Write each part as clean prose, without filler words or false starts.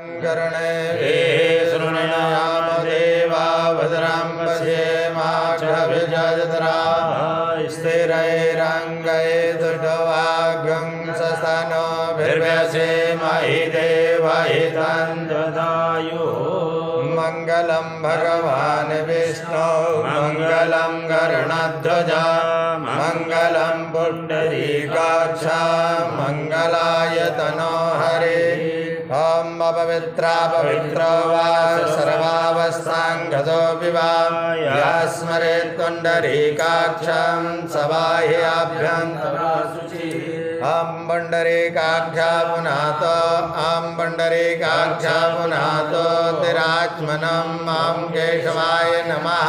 कर्णे शृणुयाम देवा भद्रं पश्येमाक्षभिजत्रा स्थिरैरङ्गैर्दुष्टवाग्यं सस्तनोभिर्व्यसेमहि देवहितं ददायुः। मङ्गलं भगवान् विष्णु मङ्गलं गरुडध्वज मङ्गलं पुण्डरीकाक्ष मङ्गलाय तनो हरे। ओम अपवित्रा पवित्रो वा सर्वावस्थां गतो विवा स्मरेत् पुण्डरीकाक्षं सबाह्याभ्यन्तराशुचि। ओम पुण्डरीकाक्षा पुनातो ओम पुण्डरीकाक्षा पुनातो तिरात्मनम् ओम केशवाय नमः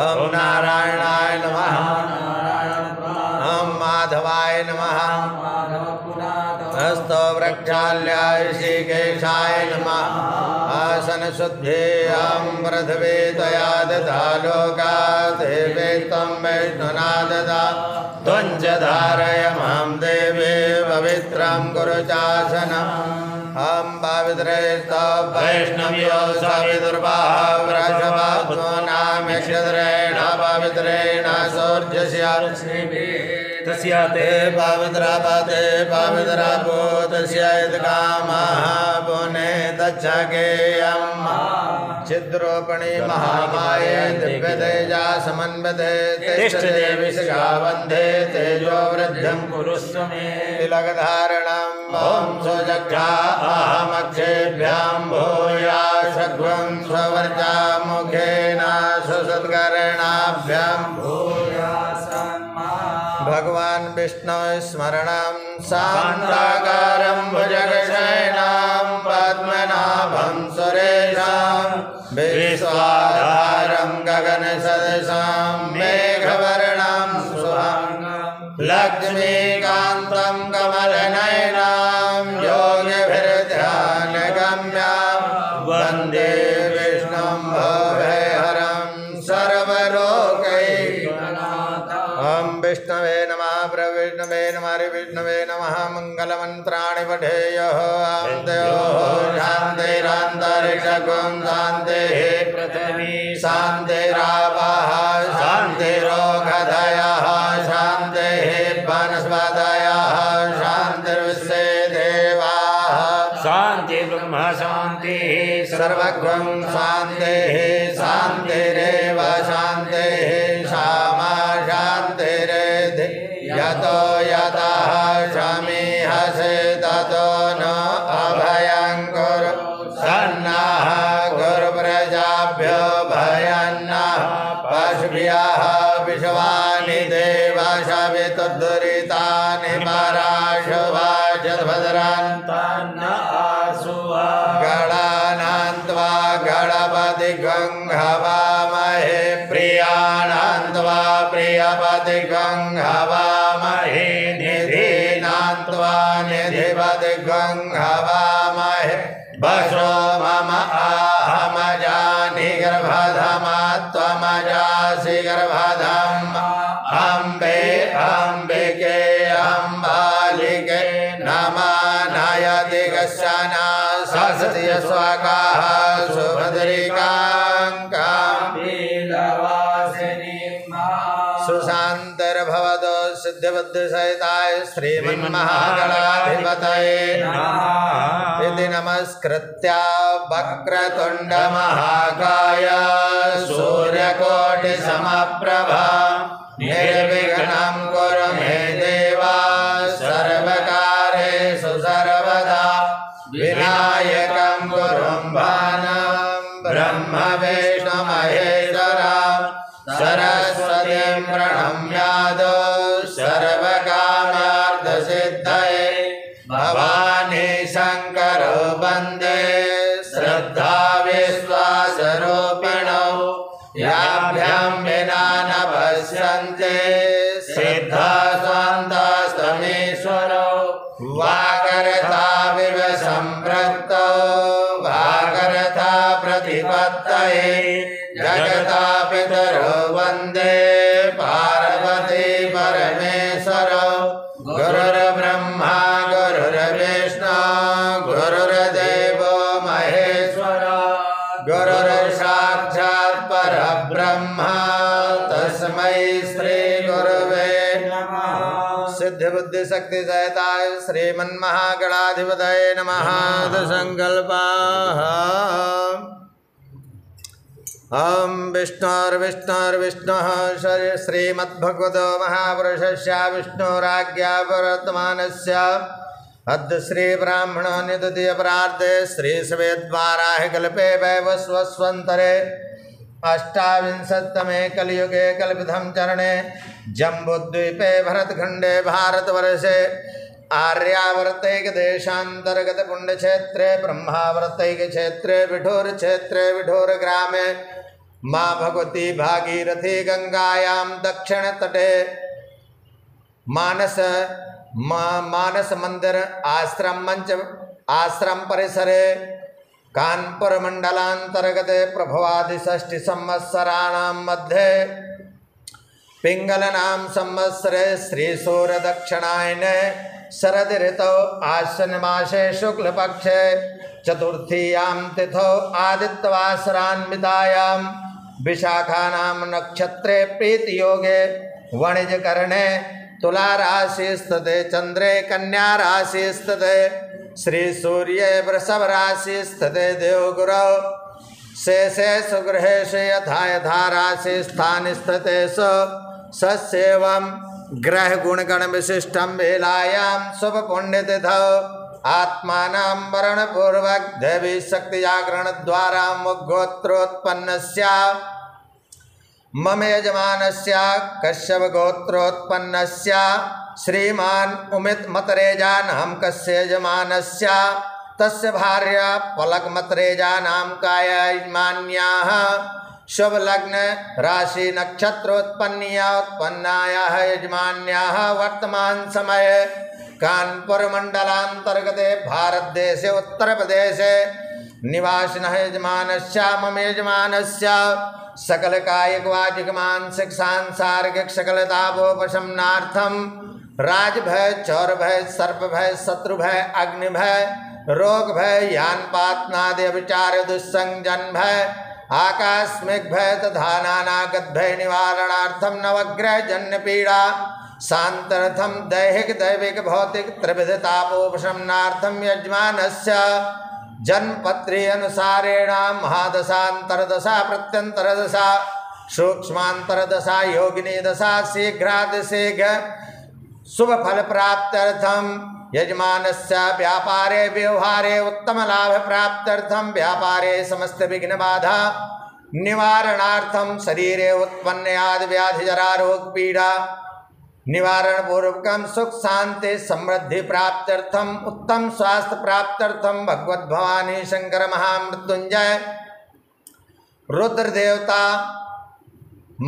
ओम नारायणाय नमः ओम माधवाय नमः हस्तो वृक्षाल्याय ऋषिकेशाय नमः। आसन शुद्धेयं पृथ्वी त्वया दता लोकात् देवे त्वं वैष्णुना दता त्वञ्च धारय मां देवे पवित्रं कुरु चासनम्। हम पवित्रेस्तो वैष्णव्यो सविदुर्वाः वृषभो नाम क्षद्रेण पवित्रेण सूर्यस्य तस्य ते पवित्रपते पवित्रभूतस्य यत्कामः पुने तच्छकेयम्। चिद्रूपिणी महामाये दिव्यतेजा समन्विते तिष्ठते विश्रावन्ते तेजो वृद्धिं कुरुष्व मे। तिलकधारणम् ॐ सुजग्धा अहमक्षेभ्यां भूयाशग्वं स्ववर्चा मुखेन सुसत्कर्णाभ्यां भगवान् विष्णु स्मरणं शान्ताकारं भुजगशयनं पद्मनाभं सुरेशं विश्वाधारं गगनसदृशं मेघवर्णं शुभांगं लक्ष्मीकान्तं कमलनयनं योगिभिर्ध्यानगम्यं वन्दे विष्णुं भवभयहरं सर्वलोकैकनाथम्। ओम विष्णवे नमः प्रविष्णवे नमः विष्णवे नमः। मंगलमंत्राणि पठेयुः ओम देवो शान्तिरन्तरिक्षं शान्तिः पृथिवी शान्तिरापः शान्तिरोगधयः शान्तिः वनस्पतयः शान्तिर्विश्वे देवाः शान्ति ब्रह्म शान्तिः सर्वगं शान्तिः शान्तिरेव शान्तिः सामा शान्तिरेधि यतो यतः शमीहसे ततो न अभयं कुरु सन्नः कुरु प्रजाभ्यो भयन्नः पशुभ्यः विश्वानि देवशवितुर्दुरितानि पराशुभाजद्भद्रान्तान्न आशुवा गणानान्त्वा गणपतिगं हवामहे प्रियाणान्त्वा प्रियपतिगं हवामहे निधीनान्त्वा निधिपतिगं हवामहे वशो मम आहमजानि गर्भधमा त्वमजासि गर्भधम् अम्बे अम्बिके अम्बालिके नमानयति गच्छना सस्य स्वकाः सुभद्रिकाङ्कां सुशान्तिर्भवतो सिद्धिबुद्धिसहिताय श्रीमन्महागणाधिपतये इति नमस्कृत्य वक्रतुण्डमहाकाय सूर्यकोटिसमप्रभा निर्विघ्नं कुरु मे देव सर्वकार्येषु सर्वदा विनायकं कुरुं भानं ब्रह्म विष्णु महेश्वरं सरस्वतीं प्रणम्यादो सर्वकामार्थसिद्धये भवानी शंकरो वन्दे श्रद्धा विश्वासरूपिणौ याभ्यां विना न पश्यन्ते सिद्धा स्वान्तास्तमेश्वरौ वागर्ता विव सम्पृक्तौ वागर्ता प्रतिपत्तये जगता पितरो वन्दे पार्वती परमेश्वरौ गुरुर्ब्रह्मा गुरुर्विष्णु गुरुर्देवो ब्रह्मा तस्मै श्री गुरवे नमः। सिद्धि बुद्धि शक्ति सहिताय श्रीमन्महागणाधिपतये नमः। संकल्पाः ओम विष्णुर्विष्णुर्विष्णुः श्रीमद्भगवतो महापुरुषस्य विष्णुराज्ञा वर्तमानस्य अद्य श्री ब्राह्मणो निदुदीय प्रार्थे श्री सवेद्वाराहि कल्पे वैवस्वस्वन्तरे अष्टाविंशतमे कलियुगे कल्पितं चरणे जम्बूद्वीपे भरतखण्डे भारतवर्षे आर्यावर्तैक देशान्तर्गत पुण्यक्षेत्रे ब्रह्मावर्तैक क्षेत्रे विठोर क्षेत्रे विठोर ग्रामे माँ भगवती भागीरथी गंगायां दक्षिण तटे मानस मंदिर आश्रम मंच आश्रम परिसरे कानपुर मंडलांतर्गते प्रभवादि षष्टि संवत्सराणां मध्ये पिंगलनाम संवत्सरे श्री सूर्य दक्षिणायने शरद ऋतौ आश्विन मासे शुक्ल पक्षे चतुर्थीयां तिथौ आदित्यवासरान्वितायां विशाखानां नक्षत्रे प्रीति योगे वणिज करणे तुला राशि स्थिते चंद्रे कन्या राशि स्थिते श्री सूर्ये वृषभ राशि स्थिते देवगुरौ शेषे सुगृहेषु यथा यथा राशि स्थान स्थितेषु सस्येवं ग्रह गुणगण विशिष्टं वेलायां शुभ पुण्यतिथौ आत्मानां वरणपूर्वक देवी शक्ति जागरण द्वारा मुग्गोत्रोत्पन्नस्य मम यजमानस्य कश्यप गोत्रोत्पन्नस्य श्रीमान् उमित मतरेजा नाम कस्य यजमानस्य तस्य भार्या पलक मतरेजा नाम कायमान्याः शुभ लग्न राशि नक्षत्रोत्पन्निया उत्पन्नायाः यजमान्याः वर्तमान समय कानपुर मंडलांतर्गते भारत देशे उत्तर प्रदेशे निवासिनः यजमानस्य मम यजमानस्य सकल कायिक वाचिक मानसिक सांसारिक सकल तापोपशमनार्थं राज भय चौर भय सर्प भय शत्रु भय अग्नि भय रोग भय यान पातनादि विचार दुस्संजन भय आकस्मिक भय तथा नानागत भय निवारणार्थम नवग्रह जन्य पीड़ा शांत्यर्थम दैहिक दैविक भौतिक त्रिविध तापोपशमनार्थम यजमानस्य जन्मपत्री अनुसारेण महादशांतरदशा प्रत्यंतरदशा सूक्ष्मांतरदशा योगिनी दशा शीघ्रातिशीघ्र शुभ फल प्राप्त्यर्थम यजमानस्य व्यापारे व्यवहारे उत्तम लाभ प्राप्त्यर्थम व्यापारे समस्त विघ्न बाधा निवारणार्थम शरीरे उत्पन्न आदि व्याधि जरा रोग पीड़ा निवारण पूर्वकम सुख शांति समृद्धि प्राप्त्यर्थम उत्तम स्वास्थ्य प्राप्त्यर्थम भगवत भवानी शंकर महामृत्युंजय रुद्र देवता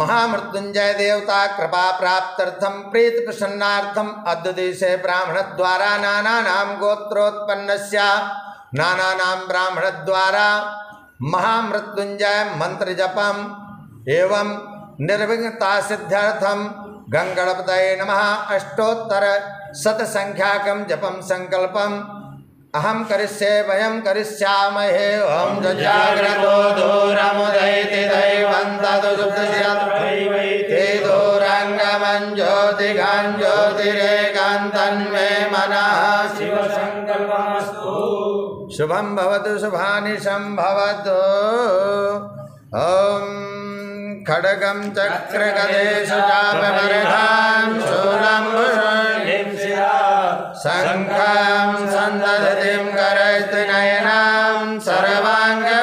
महामृत्युंजय देवता कृपा प्राप्त्यर्थम प्रीत प्रसन्नार्थम अद्यदिवसे ब्राह्मण द्वारा नानानाम गोत्रोत्पन्नस्य नानानाम ब्राह्मण द्वारा महामृत्युंजय मंत्र जपम एवं निर्विघ्नता सिद्ध्यर्थम गंगणपतये नमः अष्टोत्तर शतसंख्याकं जपम संकल्पम अहम करिष्ये वयम करिष्यामहे ओम जाग्रतो दूरमुदयति दैवन्तदुसुप्तस्यते दूरंगमं ज्योतिगां ज्योतिरेकान्तन्मे मनः शिव संकल्पमस्तु शुभं भवतु शुभानि संभवतु ओम खड्गं चक्रगदेषु चापवर्धां शूलं शङ्खं सन्दधतिं करस्तिनयनां सर्वाङ्गभूषावृतां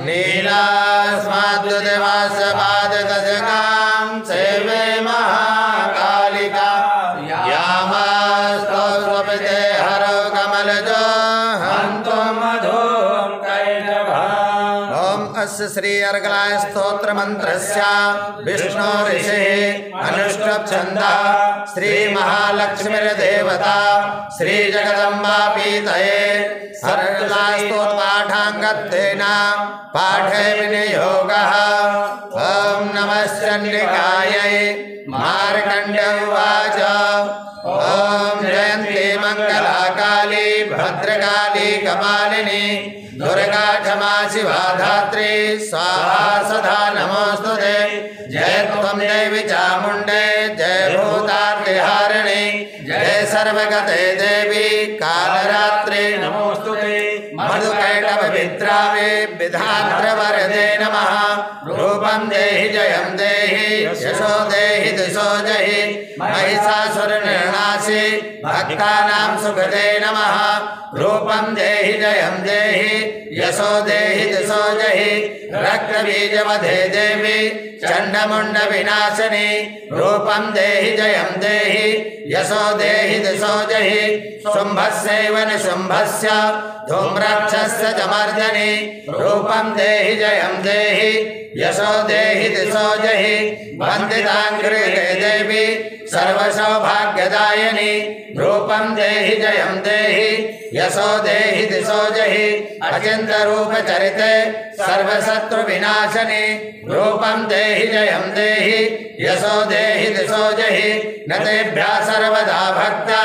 नीलास्माद्युतिवासपाददशकां सेवे महाकालिका यामास्तो स्वपिते हरो कमलजो हन्तु मधुं कैटभा अस्य श्री अर्गलाय स्तोत्र मंत्रस्य विष्णु ऋषिः अनुष्टुप् छन्दः श्री महालक्ष्मीर्देवता श्री जगदम्बा पीतये अर्गलाय स्तोत्र पाठाङ्गत्वेन पाठे विनियोगः ओम नमः चण्डिकायै मार्कण्डेय उवाच ओम जयन्ती मंगला काली भद्रकाली कपालिनी दुर्गा क्षमा शिवा धात्री स्वाहा सदा नमोस्तुते जय त्वं देवी चामुण्डे जय भूतार्तिहारिणी जय सर्वगते देवी कालरात्रि नमोस्तुते मधुकैटभविद्रावे विधात्रवरदे नमः रूपं देहि जयं देहि यशो देहि दिशो जहि महिषासुरनिर्नाशि भक्तानां सुखदे नमः रूपं देहि जयं देहि यशो देहि दिशो जहि रक्तबीजवधे देवी चण्डमुण्डविनाशिनी रूपं देहि जयं देहि यशो देहि दिशो जहि शुम्भस्यैव निशुम्भस्य धूम्राक्षस्य च मर्दनि रूपं देहि जयं देहि यशो देहि दिशो जहि वन्दिताङ्घ्रिके देवी सर्वसौभाग्यदायिनी रूपं देहि जयं देहि यशो देहि दिशो जहि अचिन्त्यरूपचरिते सर्वशत्रुविनाशनि रूपं देहि जयं देहि यशो देहि दिशो जहि न तेभ्यः सर्वदा भक्ता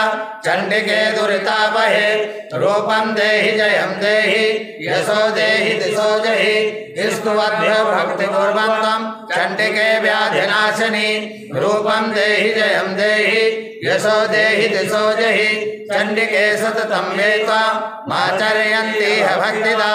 चण्डिके दुरितापहे रूपं देहि जयं देहि यशो देहि दिशो जहि स्तुवद्भ्यो भक्तिपूर्वकं चण्डिके व्याधिनाशिनी रूपं देहि जयं देहि यशो देहि दिशो जहि चण्डिके सततं वेत्वा माचर्यन्तीह भक्तिदा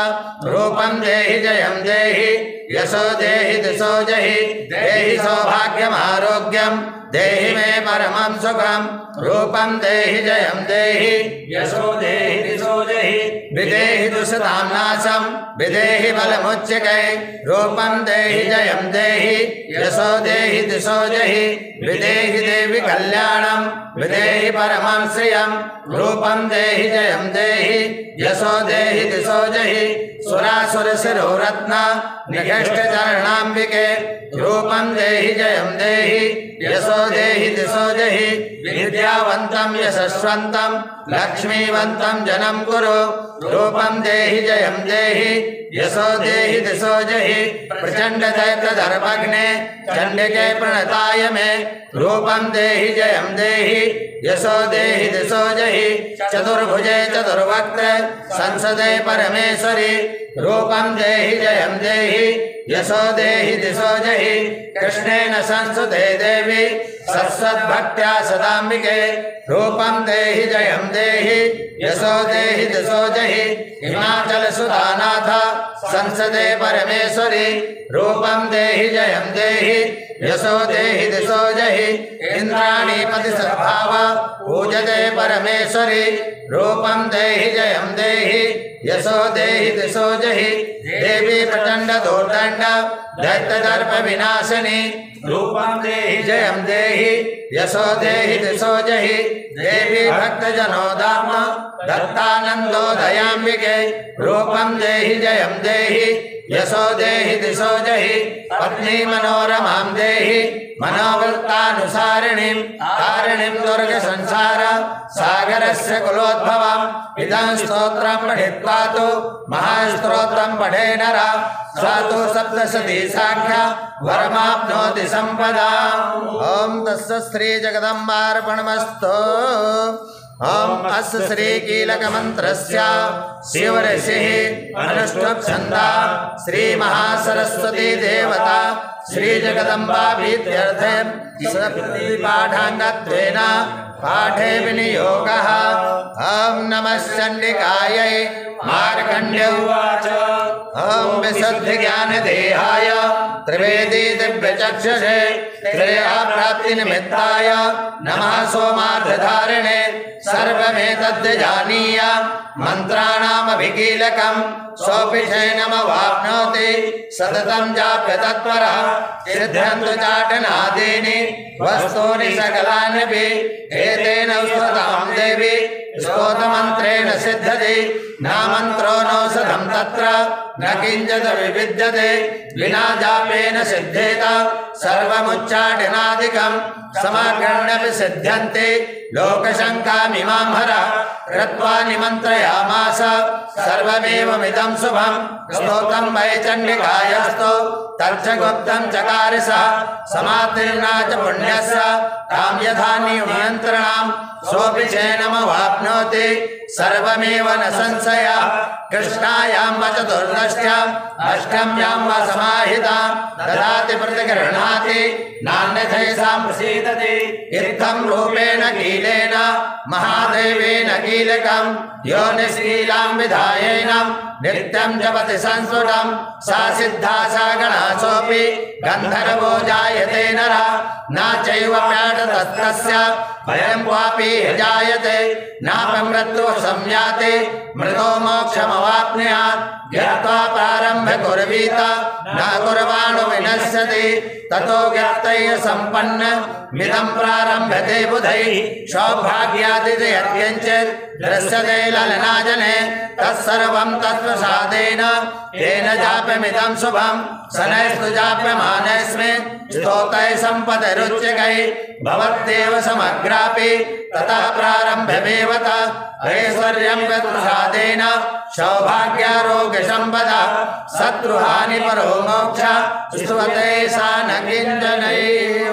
रूपं देहि जयं देहि यशो देहि दिशो जहि देहि सौभाग्यमारोग्यं देहि मे परमं सुखं रूपं देहि जयं देहि यशो देहि दिशो जहि विदेहि दुष्टां नाशं विदेहि बलमुच्यकै रूपं देहि जयं देहि यशो देहि दिशो जहि विदेहि देवि कल्याणं विदेहि परमं श्रियं रूपं देहि जयं देहि यशो देहि दिशो जहि सुरासुरशिरोरत्न निघष्टचरणाम्बिके रूपं देहि जयं देहि यशो देहि दिशो जहि विद्यावन्तं यशस्वन्तं लक्ष्मीवन्तं जनं कुरु रूपं देहि जयं देहि यशो देहि दिशो जहि प्रचण्डदैत्यदर्पघ्ने चण्डिके प्रणताय मे रूपं देहि जयं देहि यशो देहि दिशो जहि चतुर्भुजे चतुर्वक्त्रे संसदे परमेश्वरि रूपं देहि जयं देहि यशो देहि दिशो जहि कृष्णेन संस्तुते देवी सरस्वद्भक्त्या सदाम्बिके रूपं देहि जयं देहि यशो देहि दिशो जहि हिमाचलसुधानाथ संसदे परमेश्वरि रूपं देहि जयं देहि यशो देहि दिशो जहि इंद्राणीपति सद्भाव पूजते परमेश्वरि रूपं देहि जयं देहि यशो देहि दिशो जहि देवी प्रचंड दोर्दंड दैत्यदर्प विनाशिनी रूपं देहि जयं देहि यशो देहि दिशो जहि देवी भक्तजनोदाम दत्तानंदोदयाम्बिके रूपं देहि जयं देहि यशो देहि दिशो जहि पत्नी मनोरमां देहि मनोवृत्तानुसारिणीं तारिणीं दुर्ग संसार सागरस्य कुलोद्भवम् इदं स्तोत्रं पठित्वा तु महास्तोत्रं पठे नरः स तु सप्तशती साख्या वरमाप्नोति सम्पदाम्। ॐ तस्य श्री जगदम्बार्पणमस्तु। ॐ अस्य श्री कीलकमन्त्रस्य शिवऋषिः अनुष्ठुप् श्री महासरस्वती देवता श्री जगदम्बाभीत्यर्थे पाठाङ्गत्वेन पाठे विनियोगः। ॐ नमः चण्डिकायै। मार्कण्डेय उवाच ॐ विशुद्धिज्ञानदेहाय त्रिवेदी दिव्यचक्षुषे श्रेयःप्राप्तिनिमित्ताय नमः सोमार्धधारिणे सर्वमेतद्जानीय मन्त्राणामभिकीलकम् सोऽपिशैनमवाप्नोति सततं जाप्य तत्परः सिद्ध्यन्तु चाटनादीनि वस्तूनि सकलान्यपि एतेन स्तुतां देवी स्तोत्रमन्त्रेण सिद्ध्यति न मन्त्रो नौषधं तत्र न किञ्चित् विविद्यते विना जापेन सिद्धेत सर्वमुच्चाटनादिकं समग्रण्यपि सिद्ध्यन्ति लोकशङ्कामिमां हरः कृत्वा निमन्त्रयामास सर्वमेवमिदं शुभं स्तोत्रं वै चण्डिकायास्तु तच्च गुप्तं चकार सः समातीर्णा च पुण्यस्य तां यथा नियन्त्रणां सोऽपि चैनमवाप्नोति सर्वमेव न संशयः कृष्णायां व चतुर्दश्याम् अष्टम्यां व समाहितां ददाति प्रतिगृह्णाति नान्यथैषां प्रसीदति इत्थं रूपेण कीलेन महादेवेन कीलकं यो निष्कीलां विधायैनं नित्यं जपति संस्फुटं सा सिद्धा सा गणासोऽपि गन्धर्वो जायते नरः न चैव प्याटतस्तस्य भयं क्वापि जायते नापि मृत्युः संयाति मृतो मोक्षमवाप्नुयात् ज्ञात्वा प्रारम्भे कुर्वीत न कुर्वाणो विनश्यति ततो ज्ञातैः सम्पन्न मिदं प्रारम्भते बुधैः सौभाग्यादिति यत्किञ्चित् दृश्यते ललनाजने तत्सर्वं तत्प्रसादेन तेन जाप्यमिदं शुभं शनैस्तु जाप्यमानैस्मिन् स्तोतैः सम्पतिरुच्यकैः भवत्येव समग्रापि ततः प्रारम्भमेवत ऐश्वर्यं यत्प्रसादेन सौभाग्यारोग्यसम्पदा शत्रुहानि परो मोक्षः स्तुवते सा न किञ्चनैः।